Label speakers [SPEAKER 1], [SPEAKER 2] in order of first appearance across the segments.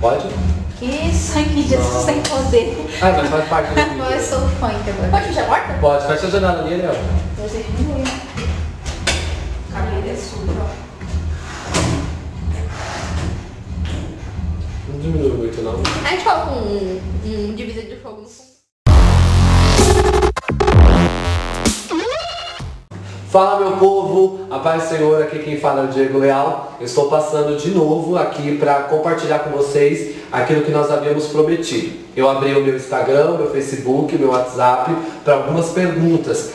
[SPEAKER 1] Pode?
[SPEAKER 2] Que isso, ai, que Jesus sem poder.
[SPEAKER 1] Ah, mas faz parte do vídeo.
[SPEAKER 2] Eu sou fã agora.
[SPEAKER 3] Pode fechar a porta?
[SPEAKER 1] Pode, fecha a janela ali, Léo.
[SPEAKER 3] Você diminui. A cabeleira é suja, ó.
[SPEAKER 1] Não diminui muito, não.
[SPEAKER 3] A gente coloca um divisor de fogo no fundo.
[SPEAKER 1] Fala, meu povo, a paz do Senhor, aqui quem fala é o Diego Leal. Eu estou passando de novo aqui para compartilhar com vocês aquilo que nós havíamos prometido. Eu abri o meu Instagram, meu Facebook, meu WhatsApp para algumas perguntas.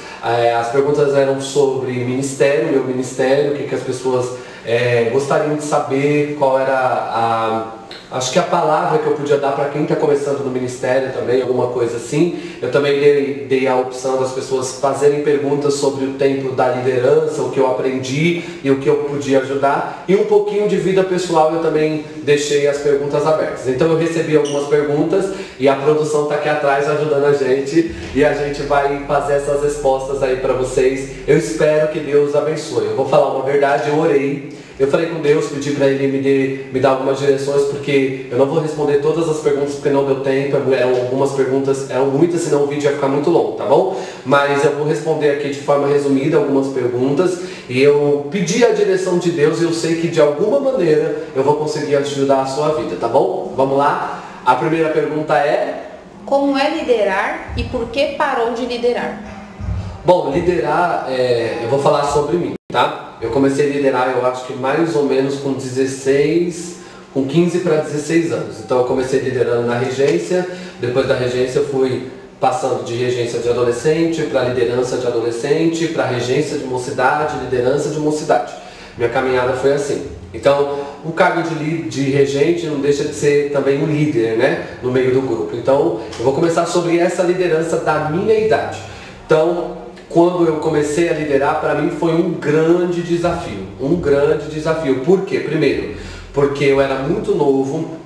[SPEAKER 1] As perguntas eram sobre ministério, meu ministério, o que as pessoas gostariam de saber, qual era acho que a palavra que eu podia dar para quem está começando no ministério também, alguma coisa assim. Eu também dei a opção das pessoas fazerem perguntas sobre o tempo da liderança, o que eu aprendi e o que eu podia ajudar. E um pouquinho de vida pessoal eu também deixei as perguntas abertas. Então eu recebi algumas perguntas e a produção está aqui atrás ajudando a gente. E a gente vai fazer essas respostas aí para vocês. Eu espero que Deus abençoe. Eu vou falar uma verdade, eu orei. Eu falei com Deus, pedi para Ele me dar algumas direções, porque eu não vou responder todas as perguntas porque não deu tempo, eram algumas perguntas, eram muitas, senão o vídeo ia ficar muito longo, tá bom? Mas eu vou responder aqui de forma resumida algumas perguntas, e eu pedi a direção de Deus e eu sei que de alguma maneira eu vou conseguir ajudar a sua vida, tá bom? Vamos lá? A primeira pergunta é...
[SPEAKER 3] Como é liderar e por que parou de liderar?
[SPEAKER 1] Bom, liderar, eu vou falar sobre mim, tá? Eu comecei a liderar, eu acho que mais ou menos com 15 para 16 anos. Então eu comecei liderando na regência, depois da regência eu fui passando de regência de adolescente para liderança de adolescente, para regência de mocidade, liderança de mocidade. Minha caminhada foi assim. Então, o cargo de regente não deixa de ser também um líder, né, no meio do grupo. Então, eu vou começar sobre essa liderança da minha idade. Então, quando eu comecei a liderar, para mim foi um grande desafio. Um grande desafio. Por quê? Primeiro, porque eu era muito novo.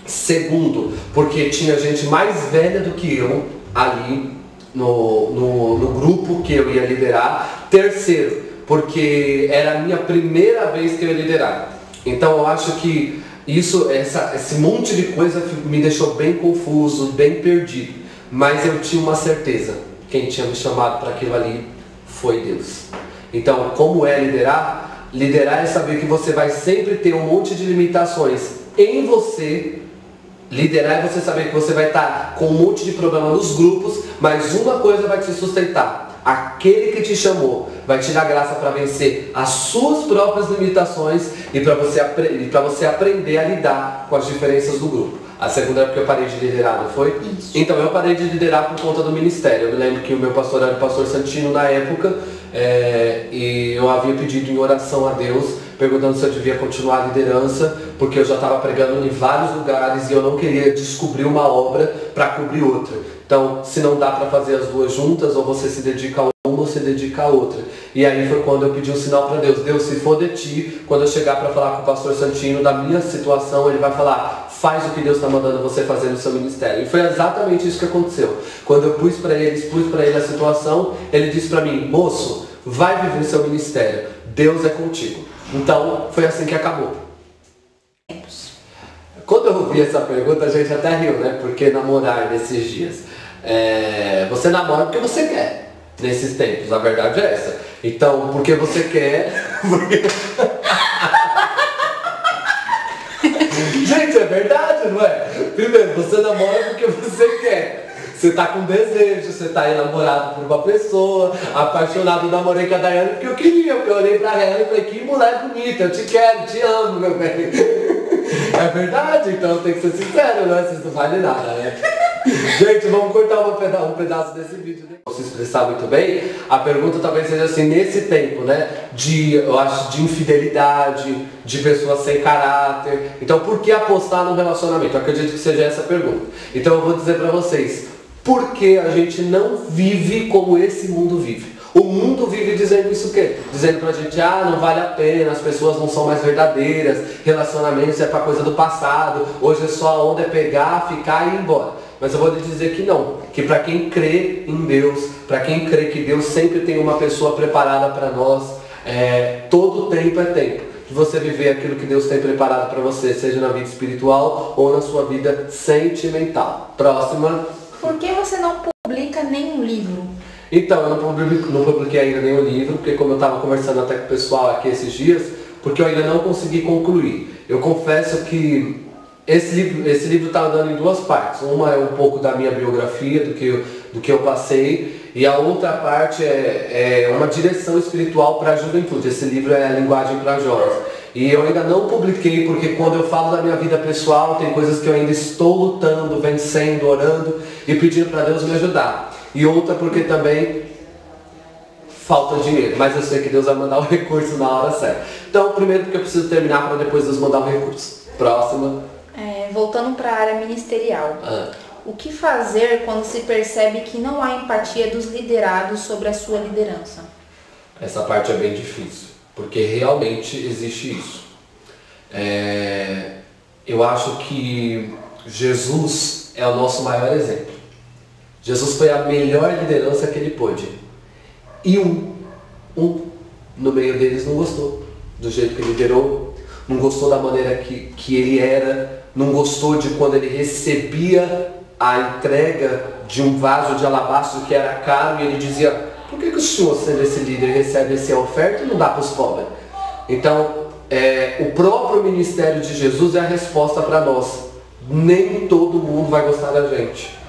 [SPEAKER 1] Segundo, porque tinha gente mais velha do que eu ali no grupo que eu ia liderar. Terceiro, porque era a minha primeira vez que eu ia liderar. Então eu acho que esse monte de coisa me deixou bem confuso, bem perdido. Mas eu tinha uma certeza. Quem tinha me chamado para aquilo ali foi Deus. Então, como é liderar? Liderar é saber que você vai sempre ter um monte de limitações em você. Liderar é você saber que você vai estar com um monte de problema nos grupos, mas uma coisa vai te sustentar. Aquele que te chamou vai te dar graça para vencer as suas próprias limitações e para você aprender a lidar com as diferenças do grupo. A segunda é porque eu parei de liderar, não foi?
[SPEAKER 3] Isso.
[SPEAKER 1] Então eu parei de liderar por conta do ministério. Eu me lembro que o meu pastor era o pastor Santino na época, e eu havia pedido em oração a Deus, perguntando se eu devia continuar a liderança, porque eu já estava pregando em vários lugares e eu não queria descobrir uma obra para cobrir outra. Então, se não dá para fazer as duas juntas, ou você se dedica a uma ou se dedica a outra. E aí foi quando eu pedi um sinal para Deus. Deus, se for de ti, quando eu chegar para falar com o pastor Santino da minha situação, ele vai falar, faz o que Deus está mandando você fazer no seu ministério. E foi exatamente isso que aconteceu. Quando eu expus para ele a situação, ele disse para mim, moço, vai viver seu ministério. Deus é contigo. Então, foi assim que acabou. Quando eu ouvi essa pergunta, a gente até riu, né? Porque namorar nesses dias. Você namora porque você quer, nesses tempos. A verdade é essa. Então, porque você quer... Gente, é verdade, não é? Primeiro, você namora porque você quer. Você tá com desejo, você tá enamorado por uma pessoa, apaixonado, namorei com a Daiane porque eu queria, porque eu olhei pra ela e falei, que mulher bonita, eu te quero, te amo, meu bem. É verdade, então tem que ser sincero, né? Vocês não valem nada, né? Gente, vamos cortar um pedaço desse vídeo. Não se expressar muito bem, a pergunta talvez seja assim, nesse tempo, né? Eu acho, de infidelidade, de pessoas sem caráter. Então, por que apostar no relacionamento? Eu acredito que seja essa a pergunta. Então, eu vou dizer pra vocês, por que a gente não vive como esse mundo vive? O mundo vive dizendo isso o quê? Dizendo pra gente, não vale a pena, as pessoas não são mais verdadeiras, relacionamentos é pra coisa do passado, hoje é só a onda é pegar, ficar e ir embora. Mas eu vou lhe dizer que não, que para quem crê em Deus, para quem crê que Deus sempre tem uma pessoa preparada para nós, todo tempo é tempo. de você viver aquilo que Deus tem preparado para você, seja na vida espiritual ou na sua vida sentimental. Próxima.
[SPEAKER 2] Por que você não publica nenhum livro?
[SPEAKER 1] Então, eu não publiquei ainda nenhum livro, porque como eu estava conversando até com o pessoal aqui esses dias, porque eu ainda não consegui concluir. Eu confesso que esse livro está andando em duas partes. Uma é um pouco da minha biografia, do que eu passei, e a outra parte é uma direção espiritual para a juventude. Esse livro é a linguagem para jovens. E eu ainda não publiquei porque quando eu falo da minha vida pessoal, tem coisas que eu ainda estou lutando, vencendo, orando e pedindo para Deus me ajudar. E outra porque também falta dinheiro, mas eu sei que Deus vai mandar o recurso na hora certa. Então, primeiro porque eu preciso terminar para depois Deus mandar o recurso. Próxima.
[SPEAKER 2] Voltando para a área ministerial. O que fazer quando se percebe que não há empatia dos liderados sobre a sua liderança?
[SPEAKER 1] Essa parte é bem difícil, porque realmente existe isso. Eu acho que Jesus é o nosso maior exemplo. Jesus foi a melhor liderança que ele pôde. E um no meio deles não gostou do jeito que ele liderou, não gostou da maneira que ele era, não gostou de quando ele recebia a entrega de um vaso de alabastro que era caro e ele dizia: por que o senhor, sendo esse líder, recebe essa oferta e não dá para os pobres? Então, o próprio ministério de Jesus é a resposta para nós. Nem todo mundo vai gostar da gente.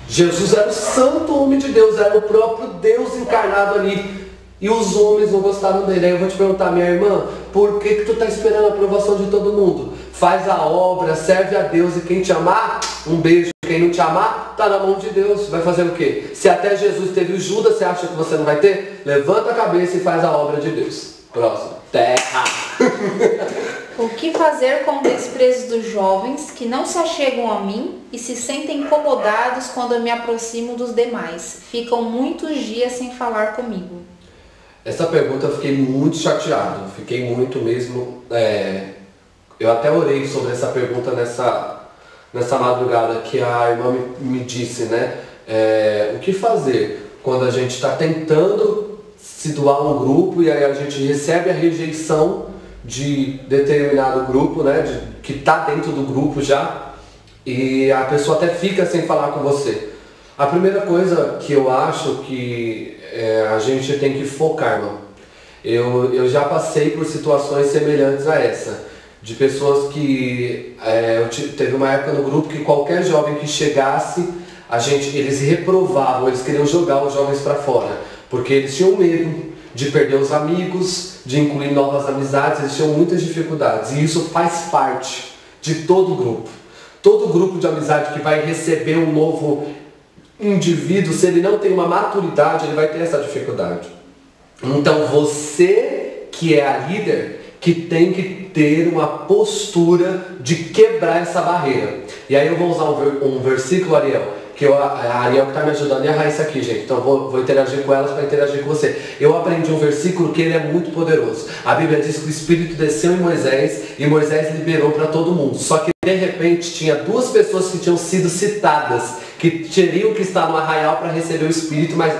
[SPEAKER 1] Jesus era o santo homem de Deus, era o próprio Deus encarnado ali. E os homens não gostaram dele. Aí eu vou te perguntar, minha irmã, por que tu está esperando a aprovação de todo mundo? Faz a obra, serve a Deus e quem te amar, um beijo. Quem não te amar, está na mão de Deus. Vai fazer o quê? Se até Jesus teve o Judas, você acha que você não vai ter? Levanta a cabeça e faz a obra de Deus. Próximo. Terra.
[SPEAKER 2] O que fazer com o desprezo dos jovens que não se achegam a mim e se sentem incomodados quando eu me aproximo dos demais? Ficam muitos dias sem falar comigo.
[SPEAKER 1] Essa pergunta eu fiquei muito chateado. Fiquei muito mesmo. Eu até orei sobre essa pergunta nessa madrugada que a irmã me disse, né? O que fazer quando a gente está tentando se doar um grupo e aí a gente recebe a rejeição de determinado grupo, né? Que está dentro do grupo já, e a pessoa até fica sem falar com você. A primeira coisa que eu acho que a gente tem que focar, irmão. Eu já passei por situações semelhantes a essa. De pessoas que... teve uma época no grupo que qualquer jovem que chegasse, eles reprovavam, eles queriam jogar os jovens para fora. Porque eles tinham medo de perder os amigos, de incluir novas amizades, eles tinham muitas dificuldades. E isso faz parte de todo grupo. Todo grupo de amizade que vai receber um novo indivíduo, se ele não tem uma maturidade, ele vai ter essa dificuldade. Então você que é a líder, que tem que ter uma postura de quebrar essa barreira. E aí eu vou usar um versículo, Ariel, que a Ariel que está me ajudando e a Raíssa aqui, gente. Então vou interagir com elas para interagir com você. Eu aprendi um versículo que ele é muito poderoso. A Bíblia diz que o Espírito desceu em Moisés e Moisés liberou para todo mundo. Só que de repente tinha duas pessoas que tinham sido citadas, que teriam que estar no arraial para receber o Espírito, mas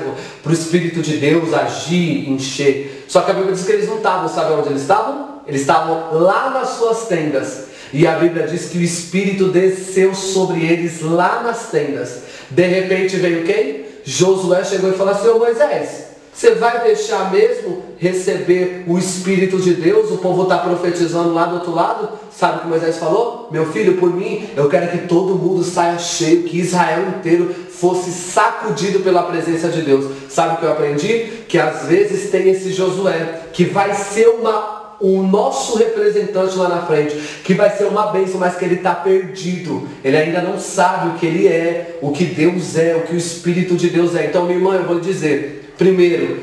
[SPEAKER 1] para o Espírito de Deus agir, encher. Só que a Bíblia diz que eles não estavam, sabe onde eles estavam? Eles estavam lá nas suas tendas. E a Bíblia diz que o Espírito desceu sobre eles lá nas tendas. De repente veio quem? Josué chegou e falou assim: ô Moisés, você vai deixar mesmo receber o Espírito de Deus? O povo está profetizando lá do outro lado. Sabe o que Moisés falou? Meu filho, por mim, eu quero que todo mundo saia cheio, que Israel inteiro fosse sacudido pela presença de Deus. Sabe o que eu aprendi? Que às vezes tem esse Josué, que vai ser o nosso representante lá na frente, que vai ser uma bênção, mas que ele está perdido. Ele ainda não sabe o que ele é, o que Deus é, o que o Espírito de Deus é. Então, minha irmã, eu vou dizer, primeiro,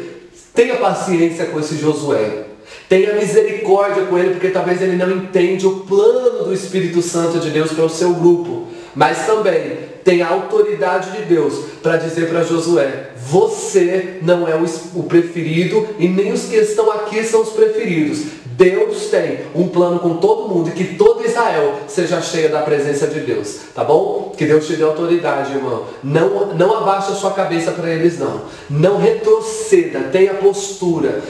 [SPEAKER 1] tenha paciência com esse Josué. Tenha misericórdia com ele, porque talvez ele não entende o plano do Espírito Santo de Deus para o seu grupo. Mas também tem a autoridade de Deus para dizer para Josué: você não é o preferido e nem os que estão aqui são os preferidos. Deus tem um plano com todo mundo e que todo Israel seja cheia da presença de Deus, tá bom? Que Deus te dê autoridade, irmão. Não abaixe a sua cabeça para eles, não. Não retroceda, tenha postura,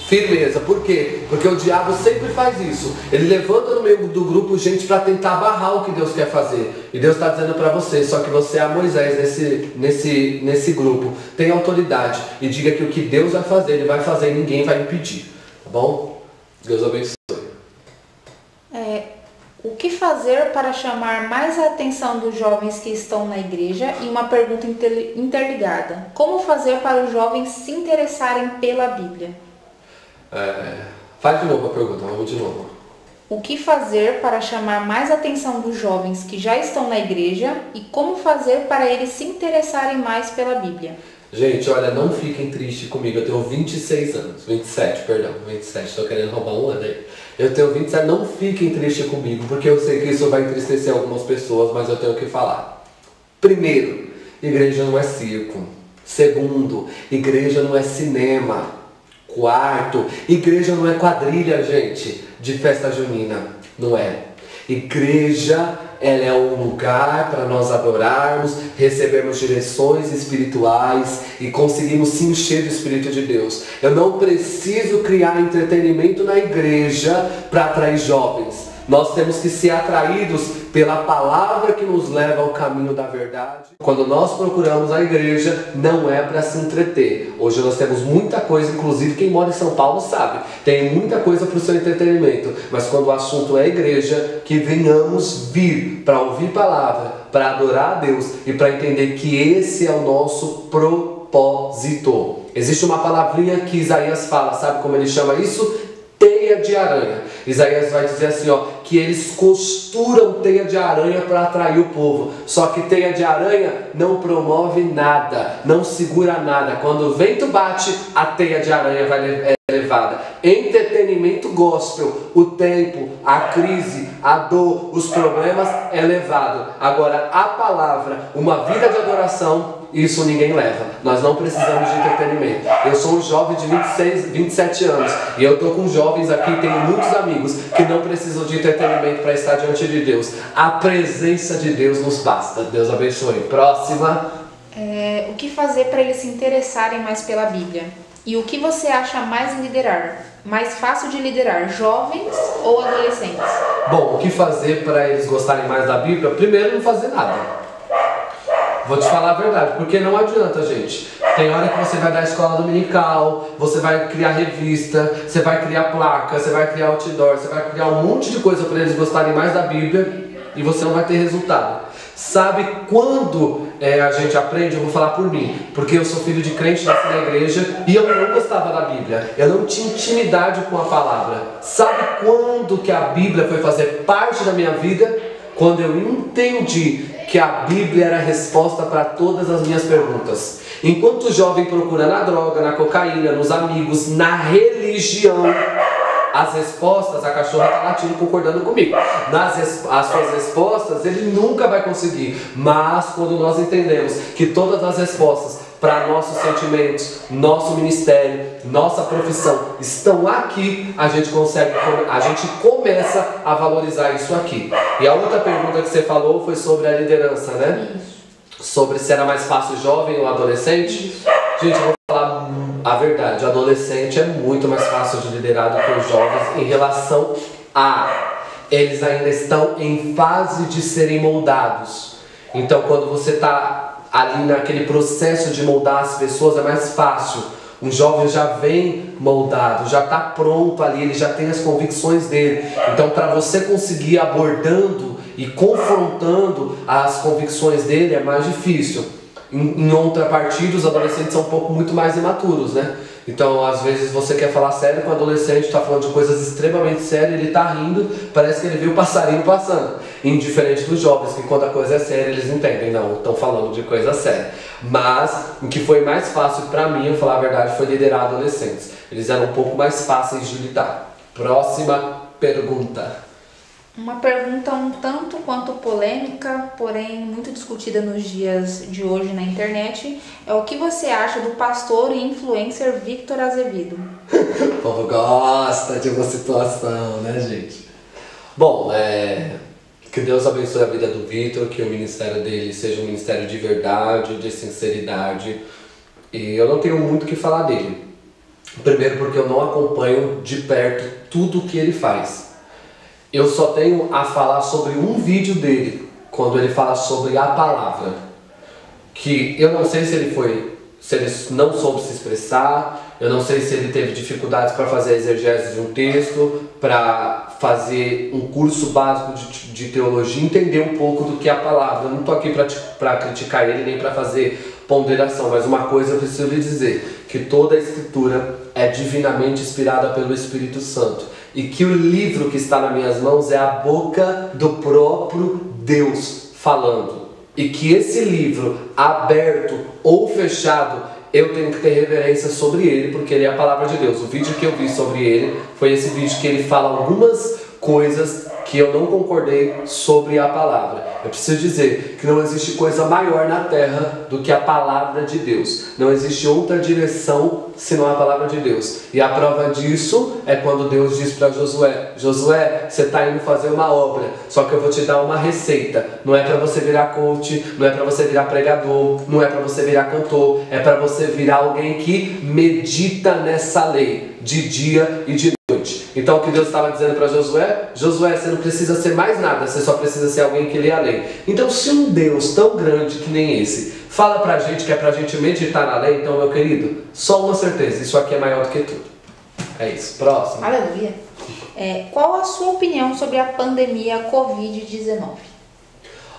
[SPEAKER 1] Firmeza. Por quê? Porque o diabo sempre faz isso. Ele levanta no meio do grupo gente para tentar barrar o que Deus quer fazer. E Deus está dizendo para você, só que você é a Moisés nesse grupo. Tem autoridade. E diga que o que Deus vai fazer, Ele vai fazer e ninguém vai impedir. Tá bom? Deus abençoe.
[SPEAKER 2] O que fazer para chamar mais a atenção dos jovens que estão na igreja? E uma pergunta interligada. Como fazer para os jovens se interessarem pela Bíblia?
[SPEAKER 1] Faz de novo a pergunta, vamos de novo.
[SPEAKER 2] O que fazer para chamar mais a atenção dos jovens que já estão na igreja e como fazer para eles se interessarem mais pela Bíblia?
[SPEAKER 1] Gente, olha, não fiquem tristes comigo, eu tenho 27, estou querendo roubar um ano aí. Eu tenho 27, não fiquem tristes comigo, porque eu sei que isso vai entristecer algumas pessoas, mas eu tenho que falar. Primeiro, igreja não é circo. Segundo, igreja não é cinema. Quarto, igreja não é quadrilha, gente, de festa junina. Não é. Igreja, ela é um lugar para nós adorarmos, recebermos direções espirituais e conseguirmos se encher do Espírito de Deus. Eu não preciso criar entretenimento na igreja para atrair jovens. Nós temos que ser atraídos pela palavra que nos leva ao caminho da verdade. Quando nós procuramos a igreja, não é para se entreter. Hoje nós temos muita coisa, inclusive quem mora em São Paulo sabe. Tem muita coisa para o seu entretenimento. Mas quando o assunto é igreja, que venhamos vir para ouvir palavra, para adorar a Deus e para entender que esse é o nosso propósito. Existe uma palavrinha que Isaías fala, sabe como ele chama isso? Teia de aranha. Isaías vai dizer assim, que eles costuram teia de aranha para atrair o povo. Só que teia de aranha não promove nada, não segura nada. Quando o vento bate, a teia de aranha é levada. Entretenimento gospel, o tempo, a crise, a dor, os problemas é levado. Agora, a palavra, uma vida de adoração, isso ninguém leva. Nós não precisamos de entretenimento. Eu sou um jovem de 27 anos e eu estou com jovens aqui, tenho muitos amigos que não precisam de entretenimento para estar diante de Deus. A presença de Deus nos basta. Deus abençoe. Próxima.
[SPEAKER 2] O que fazer para eles se interessarem mais pela Bíblia? E o que você acha mais fácil de liderar, jovens ou adolescentes?
[SPEAKER 1] Bom, o que fazer para eles gostarem mais da Bíblia? Primeiro, não fazer nada. Vou te falar a verdade, porque não adianta, gente. Tem hora que você vai dar escola dominical, você vai criar revista, você vai criar placa, você vai criar outdoor, você vai criar um monte de coisa para eles gostarem mais da Bíblia e você não vai ter resultado. Sabe quando a gente aprende? Eu vou falar por mim, porque eu sou filho de crente, nasci na igreja e eu não gostava da Bíblia. Eu não tinha intimidade com a palavra. Sabe quando que a Bíblia foi fazer parte da minha vida? Quando eu entendi que a Bíblia era a resposta para todas as minhas perguntas. Enquanto o jovem procura na droga, na cocaína, nos amigos, na religião, as respostas, a cachorra está latindo concordando comigo, as suas respostas ele nunca vai conseguir. Mas quando nós entendemos que todas as respostas para nossos sentimentos, nosso ministério, nossa profissão estão aqui, a gente começa a valorizar isso aqui. E a outra pergunta que você falou foi sobre a liderança, né?
[SPEAKER 2] Isso.
[SPEAKER 1] Sobre se era mais fácil jovem ou adolescente.
[SPEAKER 2] Isso.
[SPEAKER 1] Gente, eu vou falar a verdade, o adolescente é muito mais fácil de liderar do que os jovens em relação a eles ainda estão em fase de serem moldados. Então quando você está ali naquele processo de moldar as pessoas é mais fácil. Um jovem já vem moldado, já está pronto ali, ele já tem as convicções dele. Então para você conseguir ir abordando e confrontando as convicções dele é mais difícil. Em contrapartida, os adolescentes são muito mais imaturos, né? Então, às vezes você quer falar sério com o adolescente, está falando de coisas extremamente sérias, ele está rindo, parece que ele viu o passarinho passando. Indiferente dos jovens, que quando a coisa é séria, eles entendem, não, estão falando de coisa séria. Mas, o que foi mais fácil para mim, eu falar a verdade, foi liderar adolescentes. Eles eram um pouco mais fáceis de lidar. Próxima pergunta.
[SPEAKER 2] Uma pergunta um tanto quanto polêmica, porém muito discutida nos dias de hoje na internet, é o que você acha do pastor e influencer Victor Azevedo?
[SPEAKER 1] O povo gosta de uma situação, né, gente? Bom, que Deus abençoe a vida do Victor, que o ministério dele seja um ministério de verdade, de sinceridade. E eu não tenho muito o que falar dele. Primeiro porque eu não acompanho de perto tudo que ele faz. Eu só tenho a falar sobre um vídeo dele, quando ele fala sobre a palavra. Que eu não sei se ele não soube se expressar, eu não sei se ele teve dificuldades para fazer a exegese de um texto, para fazer um curso básico de teologia, entender um pouco do que é a palavra. Eu não estou aqui para criticar ele, nem para fazer ponderação, mas uma coisa eu preciso lhe dizer, que toda a Escritura é divinamente inspirada pelo Espírito Santo, e que o livro que está nas minhas mãos é a boca do próprio Deus falando. E que esse livro, aberto ou fechado, eu tenho que ter reverência sobre ele, porque ele é a palavra de Deus. O vídeo que eu vi sobre ele foi esse vídeo que ele fala algumas coisas que eu não concordei sobre a palavra. Eu preciso dizer que não existe coisa maior na terra do que a palavra de Deus. Não existe outra direção senão a palavra de Deus. E a prova disso é quando Deus diz para Josué: Josué, você está indo fazer uma obra, só que eu vou te dar uma receita. Não é para você virar coach, não é para você virar pregador, não é para você virar cantor, é para você virar alguém que medita nessa lei de dia e de noite. Então o que Deus estava dizendo para Josué: Josué, você não precisa ser mais nada, você só precisa ser alguém que lê a lei. Então se um Deus tão grande que nem esse fala pra gente que é pra gente meditar na lei, então, meu querido, só uma certeza, isso aqui é maior do que tudo. É isso. Próximo.
[SPEAKER 2] Aleluia. Qual a sua opinião sobre a pandemia Covid-19?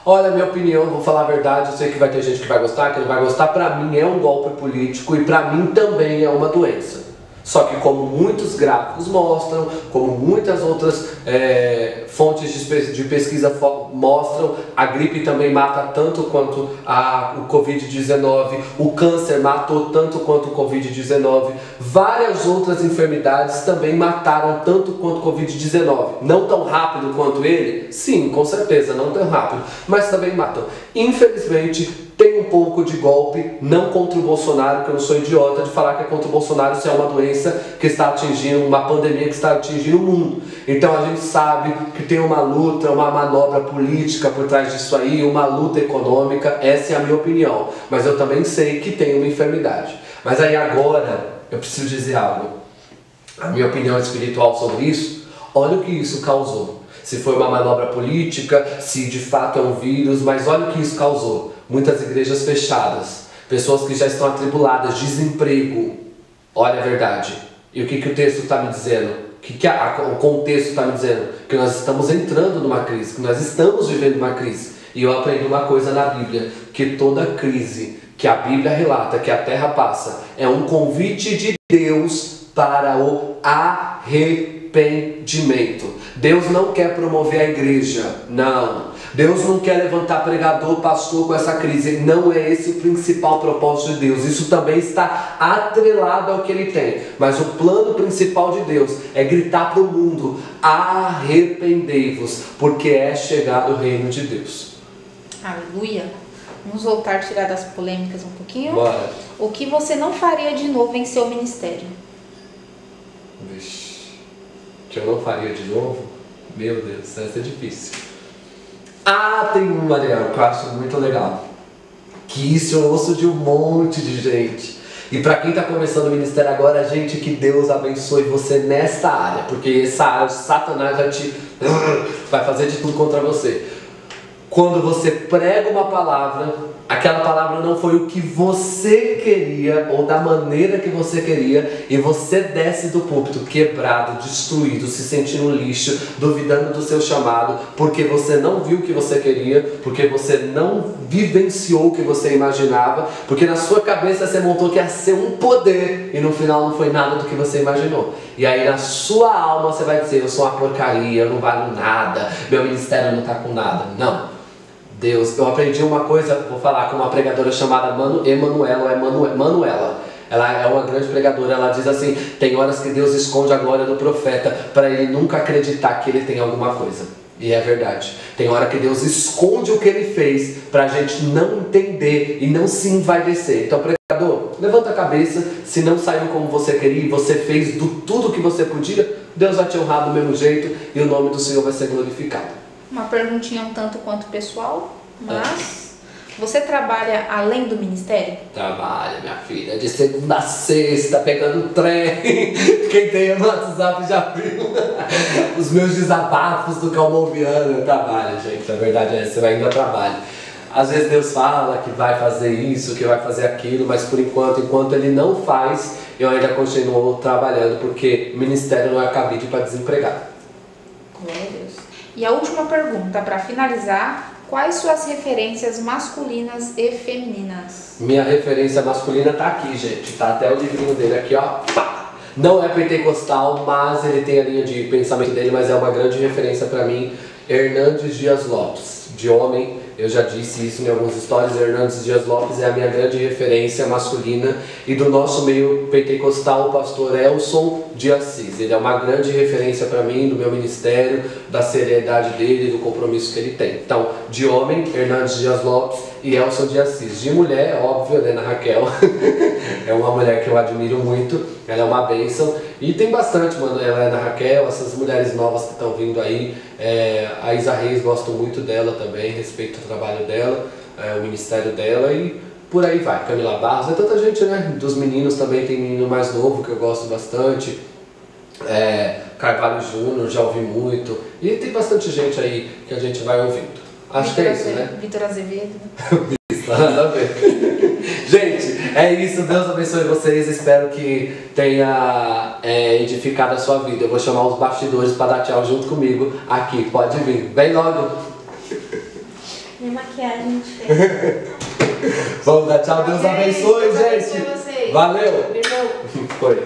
[SPEAKER 1] Olha, minha opinião, vou falar a verdade, eu sei que vai ter gente que vai gostar, que não vai gostar. Pra mim é um golpe político e pra mim também é uma doença. Só que como muitos gráficos mostram, como muitas outras fontes de pesquisa mostram, a gripe também mata tanto quanto o Covid-19, o câncer matou tanto quanto o Covid-19, várias outras enfermidades também mataram tanto quanto o Covid-19. Não tão rápido quanto ele? Sim, com certeza, não tão rápido, mas também matam. Infelizmente, tem um pouco de golpe, não contra o Bolsonaro, que eu não sou idiota de falar que é contra o Bolsonaro, se é uma doença que está atingindo, uma pandemia que está atingindo o mundo. Então a gente sabe que tem uma luta, uma manobra política por trás disso aí, uma luta econômica, essa é a minha opinião. Mas eu também sei que tem uma enfermidade. Mas aí agora, eu preciso dizer algo. A minha opinião espiritual sobre isso, olha o que isso causou. Se foi uma manobra política, se de fato é um vírus, mas olha o que isso causou. Muitas igrejas fechadas, pessoas que já estão atribuladas, desemprego. Olha a verdade. E o que o texto está me dizendo? O contexto está me dizendo? Que nós estamos entrando numa crise, que nós estamos vivendo uma crise. E eu aprendi uma coisa na Bíblia, que toda crise que a Bíblia relata, que a terra passa, é um convite de Deus para o arrependimento. Deus não quer promover a igreja, não. Deus não quer levantar pregador, pastor com essa crise. Não é esse o principal propósito de Deus. Isso também está atrelado ao que Ele tem. Mas o plano principal de Deus é gritar para o mundo: arrependei-vos, porque é chegado o reino de Deus.
[SPEAKER 2] Aleluia. Vamos voltar a tirar das polêmicas um pouquinho.
[SPEAKER 1] Bora.
[SPEAKER 2] O que você não faria de novo em seu ministério?
[SPEAKER 1] Vixe, que eu não faria de novo? Meu Deus, essa é difícil. Tem um, Mariel, que eu acho muito legal. Que isso eu ouço de um monte de gente. E para quem está começando o ministério agora, gente, que Deus abençoe você nesta área. Porque essa área, Satanás vai fazer de tudo contra você. Quando você prega uma palavra, aquela palavra não foi o que você queria ou da maneira que você queria, e você desce do púlpito quebrado, destruído, se sentindo um lixo, duvidando do seu chamado, porque você não viu o que você queria, porque você não vivenciou o que você imaginava, porque na sua cabeça você montou que ia ser um poder e no final não foi nada do que você imaginou. E aí na sua alma você vai dizer: eu sou uma porcaria, eu não valho nada, meu ministério não está com nada. Não. Deus, eu aprendi uma coisa, vou falar com uma pregadora chamada Manuela. Ela é uma grande pregadora. Ela diz assim: tem horas que Deus esconde a glória do profeta para ele nunca acreditar que ele tem alguma coisa. E é verdade. Tem hora que Deus esconde o que ele fez para a gente não entender e não se envaidecer. Então, pregador, levanta a cabeça. Se não saiu como você queria e você fez tudo que você podia, Deus vai te honrar do mesmo jeito e o nome do Senhor vai ser glorificado.
[SPEAKER 2] Uma perguntinha um tanto quanto pessoal, mas Você trabalha além do ministério?
[SPEAKER 1] Trabalha, minha filha, de segunda a sexta, pegando trem. Quem tem no WhatsApp já viu os meus desabafos do calmoviano. Eu trabalho, gente, a verdade é essa, eu ainda trabalho. Às vezes Deus fala que vai fazer isso, que vai fazer aquilo, mas por enquanto Ele não faz, eu ainda continuo trabalhando, porque ministério não é cabide para desempregado.
[SPEAKER 2] Glória a Deus. E a última pergunta, para finalizar: quais suas referências masculinas e femininas?
[SPEAKER 1] Minha referência masculina tá aqui, gente. Tá até o livrinho dele aqui, ó. Pá! Não é pentecostal, mas ele tem a linha de pensamento dele, mas é uma grande referência para mim. Hernandes Dias Lopes. De homem, eu já disse isso em alguns stories, Hernandes Dias Lopes é a minha grande referência masculina. E do nosso meio pentecostal, o pastor Elson de Assis. Ele é uma grande referência para mim, do meu ministério, da seriedade dele, do compromisso que ele tem. Então, de homem, Hernandes Dias Lopes e Elson de Assis. De mulher, óbvio, né, Ana Raquel. É uma mulher que eu admiro muito, ela é uma bênção. E tem bastante, mano, ela é Ana Raquel, essas mulheres novas que estão vindo aí. A Isa Reis, gosto muito dela também, respeito o trabalho dela, o ministério dela e por aí vai. Camila Barros, é tanta gente, né? Dos meninos também tem menino mais novo que eu gosto bastante. Carvalho Júnior, já ouvi muito. E tem bastante gente aí que a gente vai ouvindo. Acho que é isso, né?
[SPEAKER 2] Vitor Azevedo.
[SPEAKER 1] Nada a ver. Gente, é isso. Deus abençoe vocês. Espero que tenha edificado a sua vida. Eu vou chamar os bastidores para dar tchau junto comigo aqui. Pode vir. Vem logo.
[SPEAKER 3] Minha maquiagem diferente.
[SPEAKER 1] Vamos dar tchau. Deus abençoe,
[SPEAKER 2] Deus
[SPEAKER 1] gente.
[SPEAKER 2] abençoe vocês.
[SPEAKER 1] Valeu.
[SPEAKER 2] Beijo.
[SPEAKER 1] Foi.